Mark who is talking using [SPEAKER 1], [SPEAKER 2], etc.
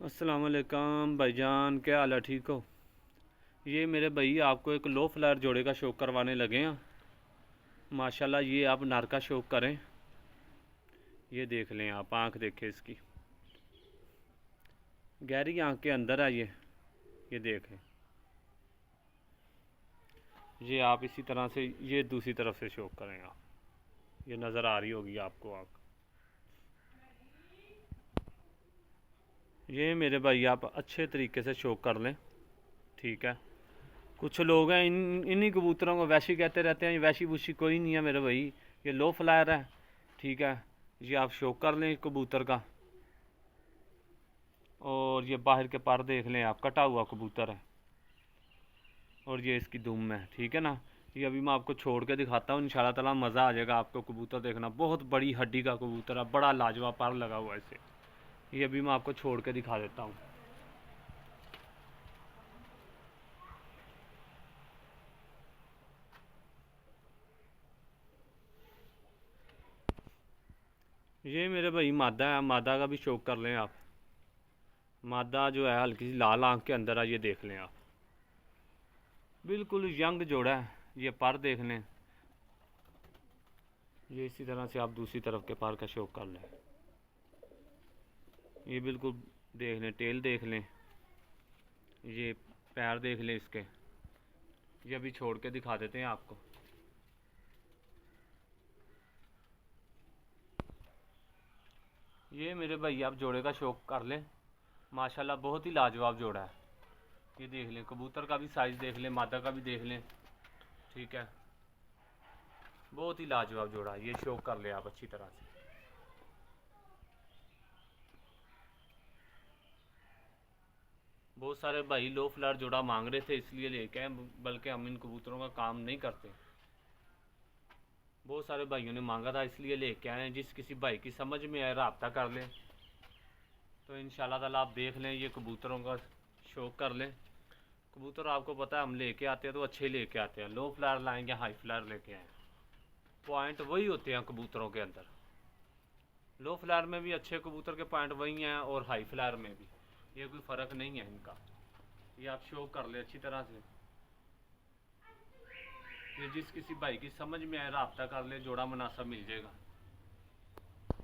[SPEAKER 1] अस्सलाम वालेकुम भाईजान, क्या हाल है? ठीक हो? ये मेरे भाई आपको एक लो फ्लायर जोड़े का शौक करवाने लगे हैं। माशाल्लाह, ये आप नर का शौक करें। ये देख लें, आप आंख देखें इसकी, गहरी आंख के अंदर है ये देखें। ये आप इसी तरह से ये दूसरी तरफ से शौक करें आप। ये नज़र आ रही होगी आपको आंख। ये मेरे भाई आप अच्छे तरीके से शौक कर लें, ठीक है। कुछ लोग हैं इन्हीं कबूतरों को वैशी कहते रहते हैं। वैशी वूशी कोई नहीं है मेरे भाई, ये लो फ्लायर है, ठीक है। ये आप शौक कर लें कबूतर का। और ये बाहर के पर देख लें आप, कटा हुआ कबूतर है। और ये इसकी दुम है, ठीक है ना। ये अभी मैं आपको छोड़ के दिखाता हूँ, इंशाल्लाह ताला मज़ा आ जाएगा आपको कबूतर देखना। बहुत बड़ी हड्डी का कबूतर है, बड़ा लाजवाब पर लगा हुआ है इसे। ये अभी मैं आपको छोड़ के दिखा देता हूँ। ये मेरे भाई मादा है, मादा का भी शौक कर लें आप। मादा जो है हल्की सी लाल आंख के अंदर है, ये देख लें आप। बिल्कुल यंग जोड़ा है। ये पर देख लें। ये इसी तरह से आप दूसरी तरफ के पर का शौक कर लें। ये बिल्कुल देख लें, टेल देख लें, ये पैर देख लें इसके। ये अभी छोड़ के दिखा देते हैं आपको। ये मेरे भाई आप जोड़े का शौक कर लें। माशाल्लाह बहुत ही लाजवाब जोड़ा है। ये देख लें, कबूतर का भी साइज़ देख लें, मादा का भी देख लें, ठीक है। बहुत ही लाजवाब जोड़ा है, ये शौक कर ले आप अच्छी तरह से। बहुत सारे भाई लो फ्लावर जोड़ा मांग रहे थे, इसलिए लेके आए। बल्कि हम इन कबूतरों का काम नहीं करते। बहुत सारे भाइयों ने मांगा था, इसलिए लेके आए हैं। जिस किसी भाई की समझ में आए रब्ता कर लें, तो इंशाल्लाह ताला आप देख लें, ये कबूतरों का शौक कर लें। कबूतर आपको पता है हम लेके आते हैं तो अच्छे लेके आते हैं। लो फ्लावर लाएंगे, हाई फ्लावर लेके आए, पॉइंट वही होते हैं कबूतरों के अंदर। लो फ्लावर में भी अच्छे कबूतर के पॉइंट वही हैं, और हाई फ्लावर में भी। ये कोई फ़र्क नहीं है इनका। ये आप शौक कर ले अच्छी तरह से। ये जिस किसी भाई की समझ में आए रब्ता कर ले, जोड़ा मुनासिब मिल जाएगा।